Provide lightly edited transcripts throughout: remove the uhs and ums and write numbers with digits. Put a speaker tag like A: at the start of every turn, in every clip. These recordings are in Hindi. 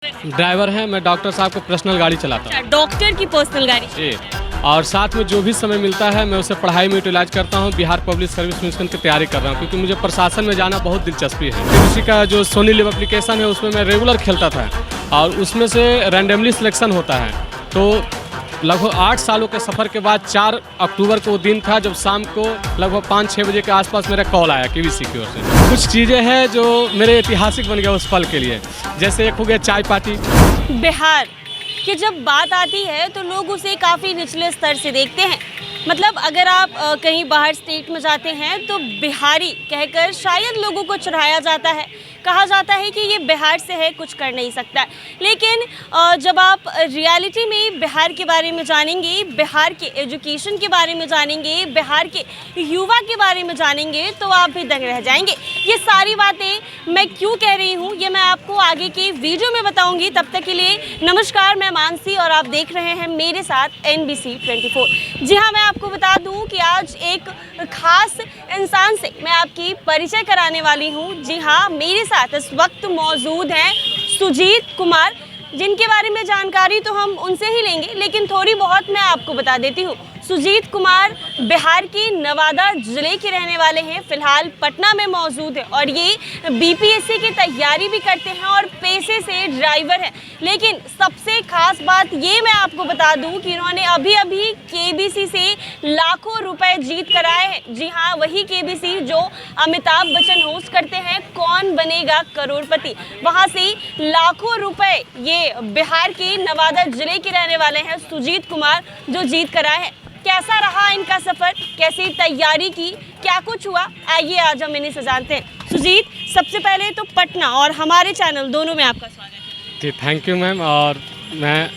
A: ड्राइवर हैं, मैं डॉक्टर साहब को पर्सनल गाड़ी चलाता हूँ।
B: डॉक्टर की पर्सनल गाड़ी।
A: जी, और साथ में जो भी समय मिलता है मैं उसे पढ़ाई में यूटिलाइज करता हूँ। बिहार पब्लिक सर्विस कमीशन की तैयारी कर रहा हूँ क्योंकि मुझे प्रशासन में जाना बहुत दिलचस्पी है। केबीसी का जो सोनी लिव एप्लीकेशन है उसमें मैं रेगुलर खेलता था और उसमें से रैंडमली सिलेक्शन होता है। तो लगभग 8 सालों के सफ़र के बाद 4 अक्टूबर को वो दिन था जब शाम को लगभग 5-6 बजे के आसपास मेरा कॉल आया केबीसी की ओर से। कुछ चीज़ें हैं जो मेरे ऐतिहासिक बन गया उस पल के लिए, जैसे एक हो गया चाय पार्टी।
B: बिहार की जब बात आती है तो लोग उसे काफ़ी निचले स्तर से देखते हैं। मतलब अगर आप कहीं बाहर स्टेट में जाते हैं तो बिहारी कहकर शायद लोगों को चढ़ाया जाता है, कहा जाता है कि ये बिहार से है, कुछ कर नहीं सकता। लेकिन जब आप रियलिटी में बिहार के बारे में जानेंगे, बिहार के एजुकेशन के बारे में जानेंगे, बिहार के युवा के बारे में जानेंगे तो आप भी दंग रह जाएंगे। ये सारी बातें मैं क्यों कह रही हूँ ये मैं आपको आगे के वीडियो में बताऊँगी। तब तक के लिए नमस्कार, मैं मानसी और आप देख रहे हैं मेरे साथ NBC 24। जी हाँ, मैं आपको बता दूं कि आज एक खास इंसान से मैं आपकी परिचय कराने वाली हूं। जी हाँ, मेरे साथ इस वक्त मौजूद हैं सुजीत कुमार, जिनके बारे में जानकारी तो हम उनसे ही लेंगे, लेकिन थोड़ी बहुत मैं आपको बता देती हूँ। सुजीत कुमार बिहार के नवादा ज़िले के रहने वाले हैं, फ़िलहाल पटना में मौजूद है और ये BPSC की तैयारी भी करते हैं और पेशे से ड्राइवर हैं। लेकिन सबसे खास बात ये मैं आपको बता दूं कि इन्होंने अभी KBC से लाखों रुपए जीत कर आए हैं। जी हाँ, वही KBC जो अमिताभ बच्चन होस्ट करते हैं, कौन बनेगा करोड़पति, वहाँ से लाखों रुपए ये बिहार के नवादा ज़िले के रहने वाले हैं सुजीत कुमार जो जीत कर आए हैं। कैसा रहा इनका सफ़र, कैसी तैयारी की, क्या कुछ हुआ, आइए आज हम इन्हीं से जानते हैं। सुजीत, सबसे पहले तो पटना और हमारे चैनल दोनों में आपका स्वागत है।
A: जी, थैंक यू मैम। और मैं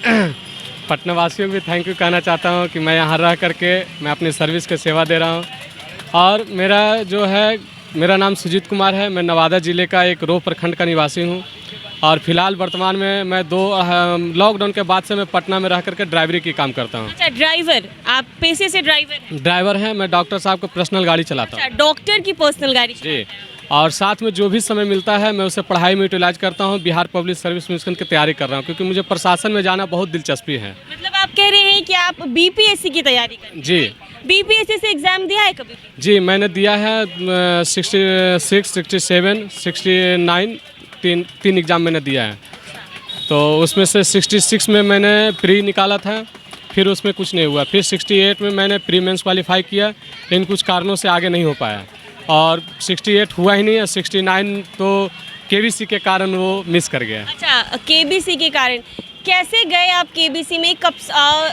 A: पटना वासियों को भी थैंक यू कहना चाहता हूँ कि मैं यहाँ रह करके मैं अपनी सर्विस की सेवा दे रहा हूँ। और मेरा नाम सुजीत कुमार है। मैं नवादा ज़िले का एक रोह प्रखंड का निवासी हूँ और फिलहाल वर्तमान में मैं लॉकडाउन के बाद से मैं पटना में रह करके ड्राइवरी की काम करता हूँ।
B: अच्छा, ड्राइवर, आप पेशे से
A: ड्राइवर हैं, मैं डॉक्टर साहब को पर्सनल गाड़ी चलाता हूँ।
B: अच्छा, डॉक्टर की पर्सनल गाड़ी।
A: जी, और साथ में जो भी समय मिलता है मैं उसे पढ़ाई में यूटिलाइज करता हूँ। बिहार पब्लिक सर्विस कमीशन की तैयारी कर रहा हूँ क्योंकि मुझे प्रशासन में जाना बहुत दिलचस्पी है।
B: मतलब आप कह रहे हैं कि आप BPSC की तैयारी कर रहे हैं?
A: जी।
B: BPSC से एग्जाम दिया है कभी?
A: जी, मैंने दिया है 66, 67, 69 तीन एग्ज़ाम मैंने दिया है। तो उसमें से 66 में मैंने प्री निकाला था, फिर उसमें कुछ नहीं हुआ। फिर 68 में मैंने प्री मेंस क्वालिफाई किया, लेकिन कुछ कारणों से आगे नहीं हो पाया और 68 हुआ ही नहीं है। 69 तो KBC के कारण वो मिस कर गया।
B: अच्छा, KBC के कारण कैसे गए आप KBC में? कब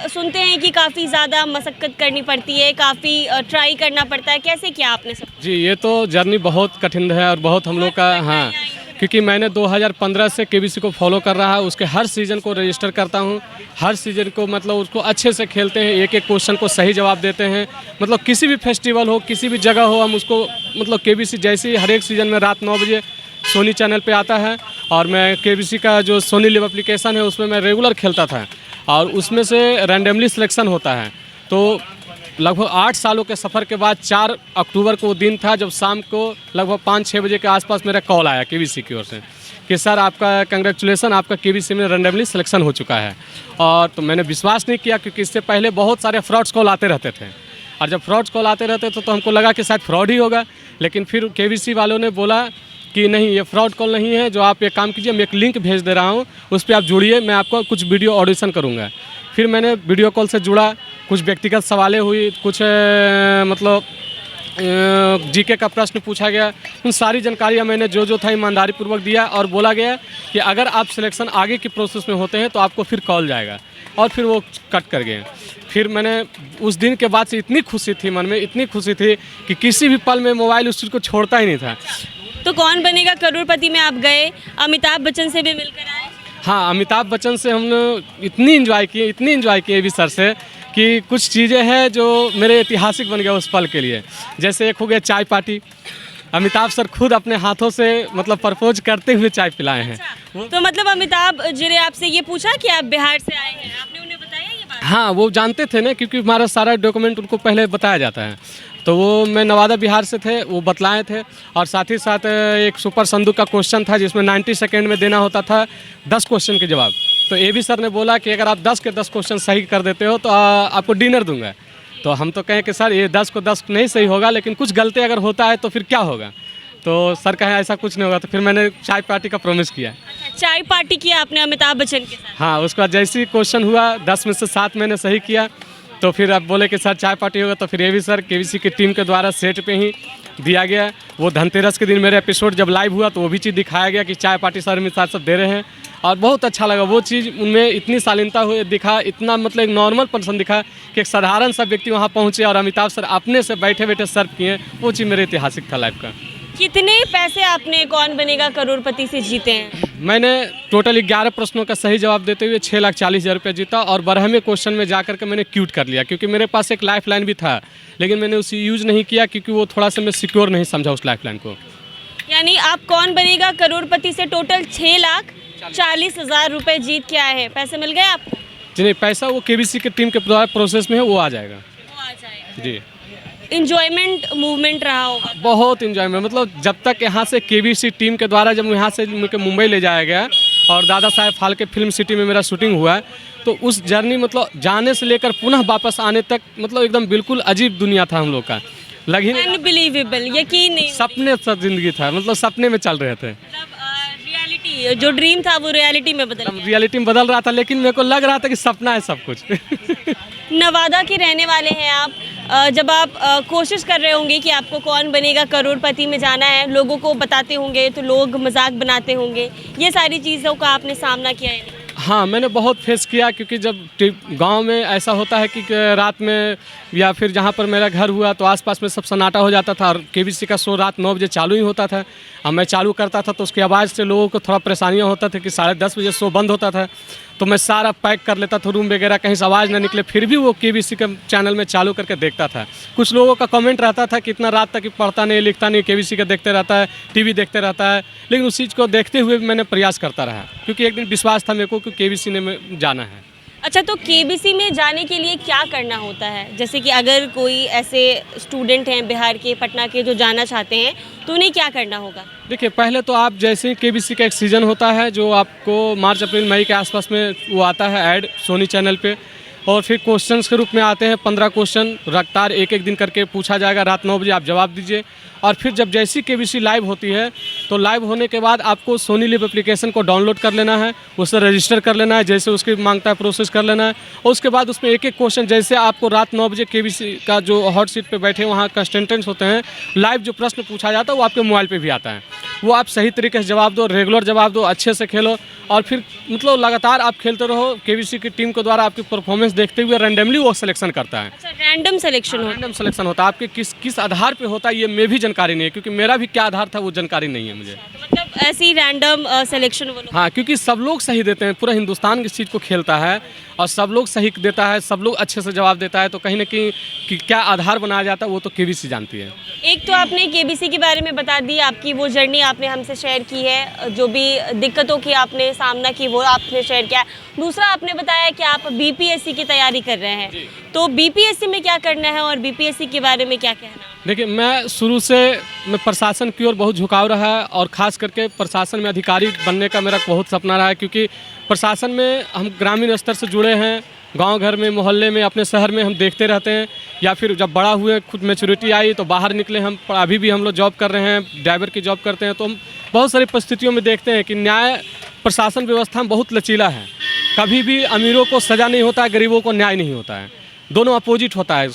B: सुनते हैं कि काफ़ी ज़्यादा मशक्क़त करनी पड़ती है, काफ़ी ट्राई करना पड़ता है, कैसे किया आपने सब?
A: जी, ये तो जर्नी बहुत कठिन है और बहुत हम लोग का, हाँ, क्योंकि मैंने 2015 से KBC को फॉलो कर रहा है। उसके हर सीज़न को रजिस्टर करता हूँ, हर सीज़न को मतलब उसको अच्छे से खेलते हैं, एक एक क्वेश्चन को सही जवाब देते हैं। मतलब किसी भी फेस्टिवल हो, किसी भी जगह हो, हम उसको मतलब KBC जैसे हर एक सीज़न में रात 9 बजे सोनी चैनल पे आता है और मैं KBC का जो सोनी लिव एप्लीकेशन है उसमें मैं रेगुलर खेलता था और उसमें से रैंडमली सिलेक्शन होता है। तो लगभग 8 सालों के सफ़र के बाद 4 अक्टूबर को वो दिन था जब शाम को लगभग 5-6 बजे के आसपास मेरा कॉल आया KBC की ओर से कि सर आपका कंग्रेचुलेसन, आपका KBC में रैंडमली सिलेक्शन हो चुका है। और तो मैंने विश्वास नहीं किया क्योंकि इससे पहले बहुत सारे फ्रॉड्स कॉल आते रहते थे और जब फ्रॉड्स कॉल आते रहते थे तो हमको लगा कि शायद फ्रॉड ही होगा। लेकिन फिर KBC वालों ने बोला कि नहीं, ये फ्रॉड कॉल नहीं है, जो आप एक काम कीजिए, मैं एक लिंक भेज दे रहा हूँ, उस पर आप जुड़िए, मैं आपको कुछ वीडियो ऑडिशन करूँगा। फिर मैंने वीडियो कॉल से जुड़ा, कुछ व्यक्तिगत सवालें हुई, कुछ मतलब GK का प्रश्न पूछा गया। उन सारी जानकारियाँ मैंने जो था ईमानदारी पूर्वक दिया और बोला गया कि अगर आप सिलेक्शन आगे की प्रोसेस में होते हैं तो आपको फिर कॉल जाएगा और फिर वो कट कर गए। फिर मैंने उस दिन के बाद से इतनी खुशी थी मन में, इतनी खुशी थी कि किसी भी पल में मोबाइल उस चीज़ को छोड़ता ही नहीं था।
B: तो कौन बनेगा करोड़पति में आप गए, अमिताभ बच्चन से भी मिलकर आए?
A: हाँ, अमिताभ बच्चन से हमने इतनी एंजॉय किए भी सर से कि कुछ चीज़ें हैं जो मेरे ऐतिहासिक बन गया उस पल के लिए। जैसे एक हो गया चाय पार्टी, अमिताभ सर खुद अपने हाथों से मतलब प्रपोज करते हुए चाय पिलाए हैं।
B: अच्छा, तो मतलब अमिताभ जी ने आपसे ये पूछा कि आप बिहार से आए हैं, आपने उन्हें बताया ये बात?
A: हाँ, वो जानते थे ना, क्योंकि हमारा सारा डॉक्यूमेंट उनको पहले बताया जाता है तो वो मैं नवादा बिहार से थे, वो बतलाए थे। और साथ ही साथ एक सुपर संदूक का क्वेश्चन था जिसमें 90 सेकेंड में देना होता था 10 क्वेश्चन के जवाब। तो ए बी सर ने बोला कि अगर आप 10 के 10 क्वेश्चन सही कर देते हो तो आपको डिनर दूंगा। तो हम तो कहें कि सर ये 10 को 10 नहीं सही होगा, लेकिन कुछ गलती अगर होता है तो फिर क्या होगा। तो सर कहें ऐसा कुछ नहीं होगा। तो फिर मैंने चाय पार्टी का प्रॉमिस किया।
B: चाय पार्टी की आपने अमिताभ बच्चन के साथ?
A: हाँ, उसके बाद जैसे ही क्वेश्चन हुआ 10 में से 7 मैंने सही किया, तो फिर अब बोले कि सर चाय पार्टी होगा। तो फिर ये भी सर केबीसी की टीम के द्वारा सेट पे ही दिया गया। वो धनतेरस के दिन मेरा एपिसोड जब लाइव हुआ तो वो भी चीज़ दिखाया गया कि चाय पार्टी सर में साथ सब दे रहे हैं, और बहुत अच्छा लगा। वो चीज़ उनमें इतनी शालीनता हुई दिखा, इतना मतलब एक नॉर्मल पर्सन दिखा कि एक साधारण सा व्यक्ति वहाँ पहुँचे और अमिताभ सर अपने से बैठे बैठे सर्व किए। वो चीज़ मेरे ऐतिहासिक था लाइफ का।
B: कितने पैसे आपने कौन बनेगा करोड़पति से जीते हैं?
A: मैंने टोटल 11 प्रश्नों का सही जवाब देते हुए 6,40,000 रुपये जीता। और 12वें क्वेश्चन में जाकर के मैंने क्यूट कर लिया, क्योंकि मेरे पास एक लाइफ लाइन भी था, लेकिन मैंने उसे यूज़ नहीं किया क्योंकि वो थोड़ा सा मैं सिक्योर नहीं समझा उस लाइफ लाइन को।
B: यानी आप कौन बनेगा करोड़पति से टोटल 6,40,000 रुपये जीत के आए हैं। पैसे मिल गए आपको?
A: जी नहीं, पैसा वो केबीसी की टीम के द्वारा प्रोसेस में है, वो आ जाएगा।
B: वो आ जाएगा
A: जी।
B: इंजॉयमेंट मूवमेंट रहा होगा?
A: बहुत इंजॉयमेंट, मतलब जब तक यहाँ से केबीसी टीम के द्वारा जब यहाँ से मुझे मुंबई ले जाया गया और दादा साहेब फाल्के फिल्म सिटी में मेरा शूटिंग हुआ है, तो उस जर्नी मतलब जाने से लेकर पुनः वापस आने तक मतलब एकदम बिल्कुल अजीब दुनिया था हम लोग का। लगी
B: अनबिलीवेबल, यकीन नहीं।
A: सपने सा जिंदगी था, मतलब सपने में चल रहे थे।
B: रियलिटी जो ड्रीम था वो रियलिटी में बदल गया।
A: रियलिटी में बदल रहा था, लेकिन मेरे को लग रहा था कि सपना है सब कुछ।
B: नवादा के रहने वाले हैं आप। जब आप कोशिश कर रहे होंगे कि आपको कौन बनेगा करोड़पति में जाना है, लोगों को बताते होंगे तो लोग मजाक बनाते होंगे, ये सारी चीज़ों का आपने सामना किया है?
A: हाँ, मैंने बहुत फेस किया, क्योंकि जब गांव में ऐसा होता है कि रात में या फिर जहाँ पर मेरा घर हुआ तो आसपास में सब सन्नाटा हो जाता था, और केबीसी का शो रात 9 बजे चालू ही होता था। अब मैं चालू करता था तो उसकी आवाज़ से लोगों को थोड़ा परेशानियाँ होता था कि 10:30 बजे शो बंद होता था, तो मैं सारा पैक कर लेता था रूम वगैरह, कहीं से आवाज़ ना निकले, फिर भी वो केबीसी के चैनल में चालू करके देखता था। कुछ लोगों का कमेंट रहता था कि इतना रात तक पढ़ता नहीं लिखता नहीं, केबीसी का देखते रहता है, टीवी देखते रहता है, लेकिन उस चीज़ को देखते हुए मैंने प्रयास करता रहा, क्योंकि एक दिन विश्वास था मेरे को कि केबीसी ने जाना है।
B: अच्छा, तो केबीसी में जाने के लिए क्या करना होता है? जैसे कि अगर कोई ऐसे स्टूडेंट हैं बिहार के, पटना के, जो जाना चाहते हैं, तो उन्हें क्या करना होगा?
A: देखिए, पहले तो आप जैसे ही केबीसी का एक सीज़न होता है जो आपको मार्च अप्रैल मई के आसपास में वो आता है ऐड सोनी चैनल पे, और फिर क्वेश्चंस के रूप में आते हैं 15 क्वेश्चन लगातार एक दिन करके पूछा जाएगा। रात 9 बजे आप जवाब दीजिए, और फिर जब जैसी केबीसी लाइव होती है तो लाइव होने के बाद आपको सोनी लिव एप्लीकेशन को डाउनलोड कर लेना है, उससे रजिस्टर कर लेना है, जैसे उसकी मांगता है प्रोसेस कर लेना है, और उसके बाद उसमें एक क्वेश्चन, जैसे आपको रात 9 बजे केबीसी का जो हॉट सीट पे बैठे वहाँ कंटेस्टेंट्स होते हैं, लाइव जो प्रश्न पूछा जाता है वो आपके मोबाइल पे भी आता है। वो आप सही तरीके से जवाब दो, रेगुलर जवाब दो, अच्छे से खेलो, और फिर मतलब लगातार आप खेलते रहो। केबीसी की टीम के द्वारा आपकी परफॉर्मेंस देखते हुए रैंडमली वो सिलेक्शन करता है।
B: अच्छा, रैंडम सिलेक्शन होता है?
A: रैंडम सिलेक्शन होता है। आपके किस आधार पे होता है ये मैं भी जानकारी नहीं है, क्योंकि मेरा भी क्या आधार था वो जानकारी नहीं है मुझे।
B: मतलब ऐसी रैंडम सिलेक्शन वो लोग?
A: हाँ, क्योंकि सब लोग सही देते हैं, पूरा हिंदुस्तान इस चीज़ को खेलता है, और सब लोग सही देता है, सब लोग अच्छे से जवाब देता है, तो कहीं ना कहीं कि क्या आधार बनाया जाता है वो तो केबीसी जानती है।
B: एक तो आपने केबीसी के बारे में बता दी, आपकी वो जर्नी आपने हमसे शेयर की है, जो भी दिक्कतों की आपने सामना की वो आपने शेयर किया। दूसरा आपने बताया कि आप बीपीएससी की तैयारी कर रहे हैं, तो बीपीएससी में क्या करना है और बीपीएससी के बारे में क्या कहना?
A: देखिए, मैं शुरू से प्रशासन की ओर बहुत झुकाव रहा है, और ख़ास करके प्रशासन में अधिकारी बनने का मेरा बहुत सपना रहा है, क्योंकि प्रशासन में हम ग्रामीण स्तर से जुड़े हैं, गांव घर में, मोहल्ले में, अपने शहर में हम देखते रहते हैं, या फिर जब बड़ा हुए खुद मैच्योरिटी आई तो बाहर निकले हम, अभी भी हम लोग जॉब कर रहे हैं, ड्राइवर की जॉब करते हैं, तो हम बहुत सारी परिस्थितियों में देखते हैं कि न्याय प्रशासन व्यवस्था में बहुत लचीला है। कभी भी अमीरों को सज़ा नहीं होता है, गरीबों को न्याय नहीं होता है, दोनों अपोजिट होता है।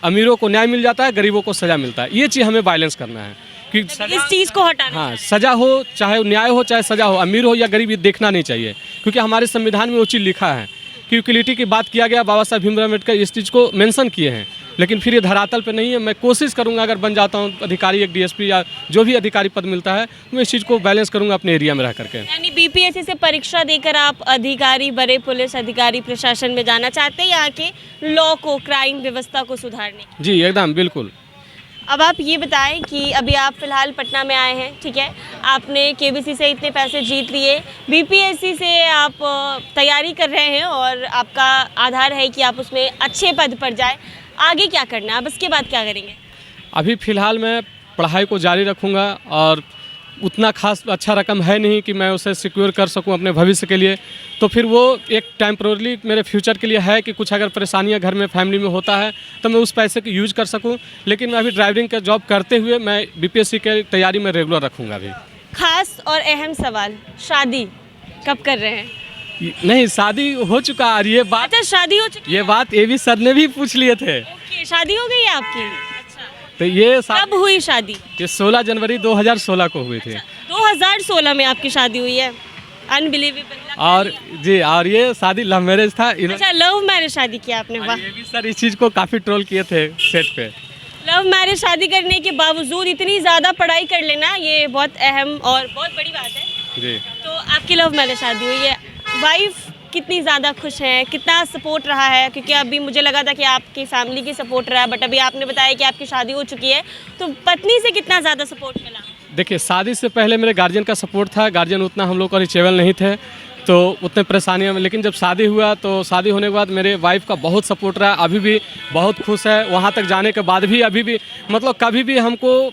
A: अमीरों को न्याय मिल जाता है, गरीबों को सज़ा मिलता है। ये चीज़ हमें बैलेंस करना है कि
B: इस चीज़ को हटाना।
A: हाँ, सज़ा हो चाहे न्याय हो चाहे सज़ा हो, अमीर हो या गरीब, ये देखना नहीं चाहिए, क्योंकि हमारे संविधान में वो चीज़ लिखा है कि इक्वलिटी की बात किया गया। बाबा साहब भीमराव अम्बेडकर इस चीज़ को मेंशन किए हैं, लेकिन फिर ये धरातल पे नहीं है। मैं कोशिश करूंगा, अगर बन जाता हूं अधिकारी, एक डीएसपी या जो भी अधिकारी पद मिलता है, मैं इस चीज़ को बैलेंस करूंगा अपने एरिया में रह करके।
B: यानी बीपीएससी से परीक्षा देकर आप अधिकारी, बड़े पुलिस अधिकारी, प्रशासन में जाना चाहते हैं, यहाँ के लॉ को, क्राइम व्यवस्था को सुधारने?
A: जी एकदम बिल्कुल।
B: अब आप ये बताएं कि अभी आप फ़िलहाल पटना में आए हैं, ठीक है, आपने केबीसी से इतने पैसे जीत लिए, बीपीएससी से आप तैयारी कर रहे हैं और आपका आधार है कि आप उसमें अच्छे पद पर जाए, आगे क्या करना है, अब इसके बाद क्या करेंगे?
A: अभी फ़िलहाल मैं पढ़ाई को जारी रखूँगा और उतना खास अच्छा रकम है नहीं कि मैं उसे सिक्योर कर सकूं अपने भविष्य के लिए, तो फिर वो एक टेम्पररी मेरे फ्यूचर के लिए है कि कुछ अगर परेशानियां घर में फैमिली में होता है तो मैं उस पैसे को यूज़ कर सकूं। लेकिन मैं अभी ड्राइविंग का जॉब करते हुए मैं बीपीएससी की तैयारी में रेगुलर रखूँगा अभी।
B: खास और अहम सवाल, शादी कब कर रहे हैं?
A: नहीं, शादी हो चुका और ये बात
B: अच्छा, शादी हो चुकी
A: ये बात एवी सर ने भी पूछ लिए थे।
B: है? ओके, शादी हो गई है आपकी? अच्छा,
A: तो ये
B: कब हुई शादी?
A: 16 जनवरी 2016 को हुई थी।
B: 2016 में आपकी शादी हुई है? अनबिलीवेबल।
A: और जी, और ये शादी लव मैरिज था।
B: अच्छा, लव मैरिज शादी किया आपने? वाह।
A: ये भी सर इस चीज़ को काफ़ी ट्रोल किए थे सेट पे।
B: लव मैरिज शादी करने के बावजूद इतनी ज़्यादा पढ़ाई कर लेना, ये बहुत अहम और बहुत बड़ी बात है।
A: जी,
B: तो आपकी लव मैरिज शादी हुई है, वाइफ कितनी ज़्यादा खुश है, कितना सपोर्ट रहा है? क्योंकि अभी मुझे लगा था कि आपकी फैमिली की सपोर्ट रहा है, बट अभी आपने बताया कि आपकी शादी हो चुकी है, तो पत्नी से कितना ज़्यादा सपोर्ट मिला?
A: देखिए, शादी से पहले मेरे गार्जियन का सपोर्ट था। गार्जियन उतना हम लोग का रिचेबल नहीं थे, तो उतने परेशानियाँ में, लेकिन जब शादी हुआ तो शादी होने के बाद मेरे वाइफ का बहुत सपोर्ट रहा। अभी भी बहुत खुश है। वहाँ तक जाने के बाद भी अभी भी मतलब कभी भी हमको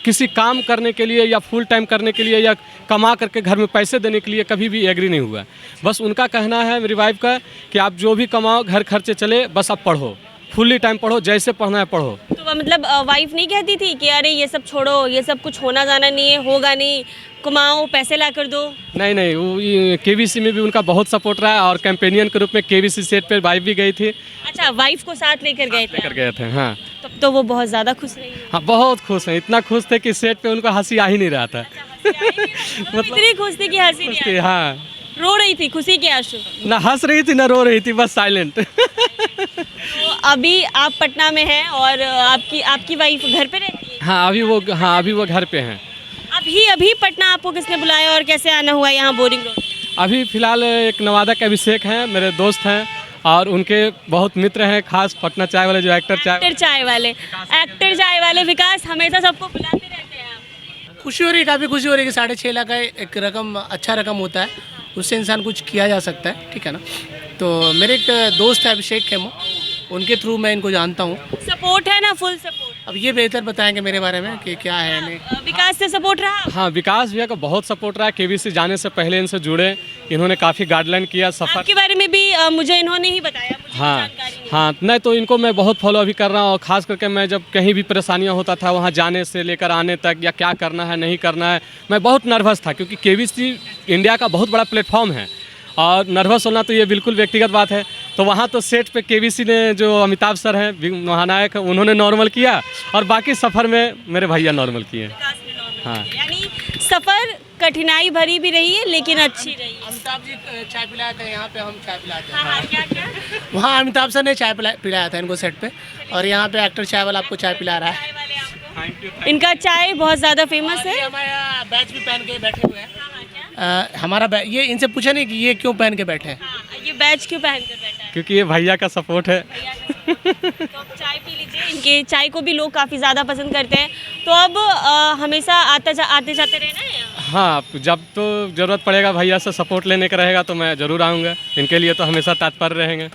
A: किसी काम करने के लिए या फुल टाइम करने के लिए या कमा करके घर में पैसे देने के लिए कभी भी एग्री नहीं हुआ। बस उनका कहना है मेरी वाइफ का कि आप जो भी कमाओ घर खर्चे चले, बस आप पढ़ो, फुल्ली टाइम पढ़ो, जैसे पढ़ना है पढ़ो।
B: तो मतलब वाइफ नहीं कहती थी कि अरे ये सब छोड़ो, ये सब कुछ होना जाना नहीं है, होगा नहीं, कमाओ, पैसे ला कर दो?
A: नहीं नहीं, वो केवीसी में भी उनका बहुत सपोर्ट रहा है और कैंपेनियन के रूप में केवीसी सेट पे वाइफ भी गई थी।
B: अच्छा, वाइफ को साथ लेकर गए थे?
A: लेकर गए थे, हाँ।
B: तब तो वो बहुत ज़्यादा खुश रही है।
A: हाँ, बहुत खुश हैं। इतना खुश थे कि सेट पे उनको हंसी आ ही नहीं रहा था।
B: मतलब इतनी खुश थी कि हंसी नहीं आ रही।
A: हाँ,
B: रो रही थी खुशी के आंसू?
A: ना हंस रही थी ना रो रही थी, बस साइलेंट।
B: तो अभी आप पटना में हैं और आपकी वाइफ घर पे रहती है?
A: हाँ, अभी वो घर पे हैं।
B: अभी पटना आपको किसने बुलाया और कैसे आना हुआ यहाँ बोरिंग रोड?
A: अभी फ़िलहाल एक नवादा के अभिषेक हैं, मेरे दोस्त हैं और उनके बहुत मित्र हैं, खास पटना चाय वाले जो एक्टर
B: चाय वाले विकास हमेशा सबको बुलाते रहते हैं आप।
C: खुशी हो रही है, काफ़ी खुशी हो रही है कि 6.5 लाख का एक रकम, अच्छा रकम होता है, उससे इंसान कुछ किया जा सकता है, ठीक है ना। तो मेरे एक दोस्त है अभिषेक खेमो, उनके थ्रू मैं इनको जानता हूँ।
B: सपोर्ट है ना, फुल सपोर्ट?
C: अब ये बेहतर बताएंगे मेरे बारे में कि क्या है नहीं।
B: विकास से सपोर्ट रहा?
A: हाँ, विकास भैया का बहुत सपोर्ट रहा है। केवीसी जाने से पहले इनसे जुड़े, इन्होंने काफ़ी गाइडलाइन किया सफ़र
B: आपके बारे में भी मुझे इन्होंने ही बताया, मुझे
A: हाँ
B: जानकारी नहीं।
A: हाँ, नहीं तो इनको मैं बहुत फॉलो अभी कर रहा हूँ और ख़ास करके मैं जब कहीं भी परेशानियाँ होता था वहाँ जाने से लेकर आने तक या क्या करना है नहीं करना है, मैं बहुत नर्वस था क्योंकि केवीसी इंडिया का बहुत बड़ा प्लेटफॉर्म है और नर्वस होना तो ये बिल्कुल व्यक्तिगत बात है। तो वहाँ तो सेट पे केवीसी ने जो अमिताभ सर हैं महानायक, उन्होंने नॉर्मल किया और बाकी सफ़र में मेरे भैया नॉर्मल किए।
B: विकास ने नॉर्मल
A: हाँ।
B: किया। यानी सफ़र कठिनाई भरी भी रही है लेकिन अच्छी रही है।
C: अमिताभ जी चाय पिलाए थे, यहाँ पे हम चाय पिलाते
B: हाँ
C: हैं।
B: हाँ, क्या
C: वहाँ अमिताभ सर ने चाय पिलाया था इनको सेट पे, और यहाँ पे एक्टर चाय वाला आपको चाय पिला रहा है।
B: चाय वाले आपको? इनका चाय बहुत ज़्यादा फेमस है।
C: हमारा बैच भी पहन के बैठे हुए हैं। हमारा ये इनसे पूछा नहीं कि ये क्यों पहन के बैठे हैं।
B: हाँ, ये बैच क्यों पहन कर बैठा है?
A: क्योंकि ये भैया का सपोर्ट है।
B: तो आप चाय पी लीजिए, इनके चाय को भी लोग काफ़ी ज़्यादा पसंद करते हैं। तो अब हमेशा आते जाते रहना है यहाँ?
A: हाँ, जब तो ज़रूरत पड़ेगा भैया से सपोर्ट लेने का रहेगा तो मैं ज़रूर आऊँगा। इनके लिए तो हमेशा तत्पर रहेंगे।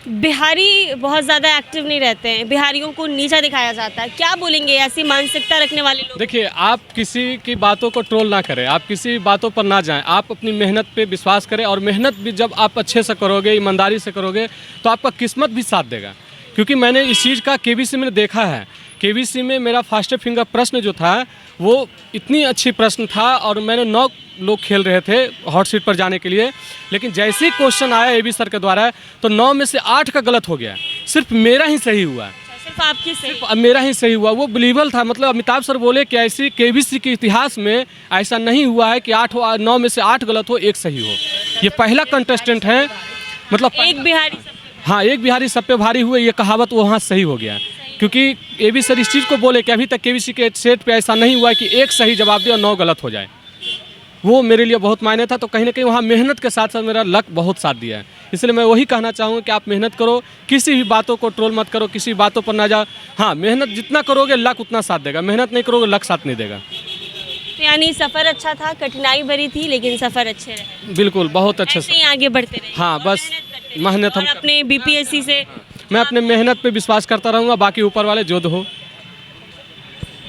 B: बिहारी बहुत ज़्यादा एक्टिव नहीं रहते हैं, बिहारियों को नीचा दिखाया जाता है, क्या बोलेंगे ऐसी मानसिकता रखने वाले लोग?
A: देखिए, आप किसी की बातों को ट्रोल ना करें, आप किसी बातों पर ना जाएं, आप अपनी मेहनत पे विश्वास करें और मेहनत भी जब आप अच्छे से करोगे, ईमानदारी से करोगे तो आपका किस्मत भी साथ देगा। क्योंकि मैंने इस चीज़ का केवीसी में देखा है। केवीसी में मेरा फास्ट फिंगर प्रश्न जो था वो इतनी अच्छी प्रश्न था और मैंने 9 लोग खेल रहे थे हॉट सीट पर जाने के लिए, लेकिन जैसे ही क्वेश्चन आया एबी सर के द्वारा तो 9 में से 8 का गलत हो गया, सिर्फ मेरा ही सही हुआ।
B: सिर्फ आपकी सही?
A: अब मेरा ही सही हुआ। वो बिलीवेबल था। मतलब अमिताभ सर बोले कि ऐसी केवीसी के इतिहास में ऐसा नहीं हुआ है कि 9 में से 8 गलत हो, 1 सही हो। ये पहला कंटेस्टेंट है। मतलब
B: एक बिहारी सब?
A: हाँ, एक बिहारी सब पे भारी हुए, ये कहावत वहाँ सही हो गया। क्योंकि एबी सर इस चीज़ को बोले कि अभी तक केवीसी के सेट पे ऐसा नहीं हुआ है कि 1 सही जवाब दिया और 9 गलत हो जाए। वो मेरे लिए बहुत मायने था। तो कहीं ना कहीं वहाँ मेहनत के साथ साथ मेरा लक बहुत साथ दिया है। इसलिए मैं वही कहना चाहूँगा कि आप मेहनत करो, किसी भी बातों को ट्रोल मत करो, किसी बातों पर ना जाओ। हाँ, मेहनत जितना करोगे लक उतना साथ देगा, मेहनत नहीं करोगे लक साथ नहीं देगा।
B: तो यानी सफ़र अच्छा था, कठिनाई भरी थी लेकिन सफ़र अच्छे रहे?
A: बिल्कुल, बहुत अच्छे
B: ऐसे
A: से।
B: ही आगे बढ़ते रहे?
A: हाँ, बस मेहनत हम
B: अपने बीपीएससी से
A: मैं अपने मेहनत पे विश्वास करता रहूँगा, बाकी ऊपर वाले जो हो।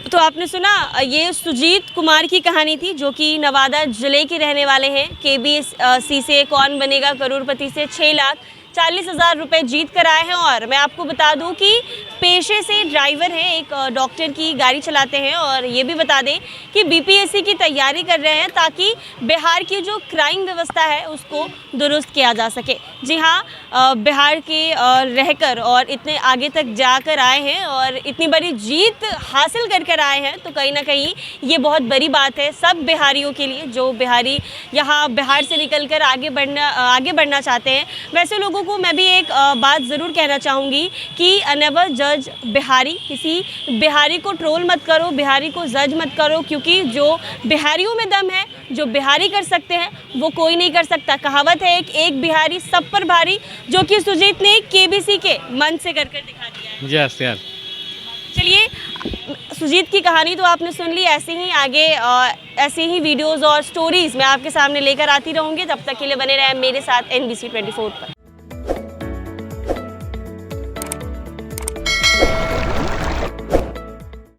B: तो आपने सुना, ये सुजीत कुमार की कहानी थी, जो कि नवादा जिले के रहने वाले हैं। केबीसी से कौन बनेगा करोड़पति से 6,40,000 रुपए जीत कर आए हैं। और मैं आपको बता दूं कि पेशे से ड्राइवर हैं, एक डॉक्टर की गाड़ी चलाते हैं। और ये भी बता दें कि बीपीएससी की तैयारी कर रहे हैं ताकि बिहार की जो क्राइम व्यवस्था है उसको दुरुस्त किया जा सके। जी हाँ, बिहार के रहकर और इतने आगे तक जाकर आए हैं और इतनी बड़ी जीत हासिल कर आए हैं, तो कहीं ना कहीं ये बहुत बड़ी बात है सब बिहारियों के लिए, जो बिहारी यहाँ बिहार से निकलकर आगे बढ़ना चाहते हैं। वैसे लोगों को मैं भी एक बात ज़रूर कहना चाहूँगी कि नेवर जज बिहारी। किसी बिहारी को ट्रोल मत करो, बिहारी को जज मत करो, क्योंकि जो बिहारियों में दम है, जो बिहारी कर सकते हैं वो कोई नहीं कर सकता। कहावत है एक बिहारी सब पर भारी, जो कि सुजीत ने केबीसी के मन से कर दिखा दिया है।
A: यस यार।
B: चलिए, सुजीत की कहानी तो आपने सुन ली। ऐसे ही आगे ऐसे ही वीडियोस और स्टोरीज़ मैं आपके सामने लेकर आती रहूँगी। तब तक के लिए बने रहें मेरे साथ NBC 24 पर।